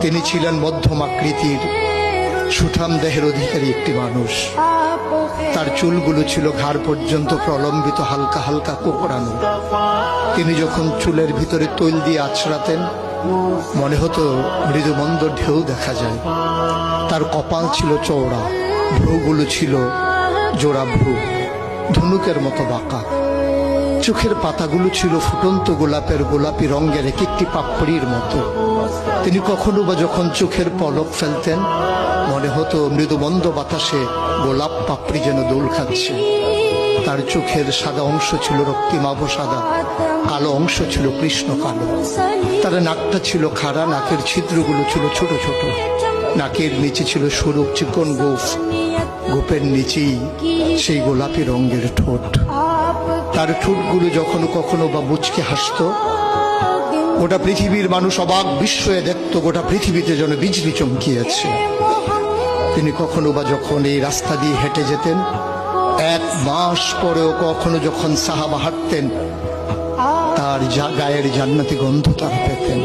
তিনি ছিলেন মধ্যম আকৃতির সুঠাম দেহের অধিকারী একটি মানুষ। তার চুলগুলো ছিল ঘাড় পর্যন্ত প্রলম্বিত, হালকা হালকা কোঁকড়ানো। তিনি যখন চুলের ভিতরে তৈল দিয়ে আছড়াতেন মনে হতো মৃদুমন্দ ঢেউ দেখা যায়। তার কপাল ছিল চওড়া, ভ্রুগুলো ছিল জোড়া ভ্রু, ধনুকের মতো বাঁকা। চোখের পাতাগুলো ছিল ফুটন্ত গোলাপের গোলাপি রঙের এক একটি পাপড়ির মতো। তিনি কখনো বা যখন চোখের পলক ফেলতেন মনে হতো মৃদুমন্দ বাতাসে গোলাপ পাপড়ি যেন দোল খাচ্ছে। তার চোখের সাদা অংশ ছিল রক্তিমাভ সাদা, কালো অংশ ছিল কৃষ্ণ কালো। তার নাকটা ছিল খাড়া, নাকের ছিদ্রগুলো ছিল ছোট ছোট। নাকের নিচে ছিল সরু চিকন গোঁফ, গোঁফের নিচেই সেই গোলাপি রঙের ঠোঁট। তার ঠোঁটগুলো যখন কখনো বা মুচকে হাসত গোটা পৃথিবীর মানুষ অবাক বিস্ময়ে দেখত গোটা পৃথিবীতে যেন বিজলি চমকিয়েছে। তিনি কখনো বা যখন এই রাস্তা দিয়ে হেঁটে যেতেন, 1 মাস পরেও কখনো যখন সাহাবা হাঁটতেন তার গায়ের জান্নাতি গন্ধ তারা পেতেন।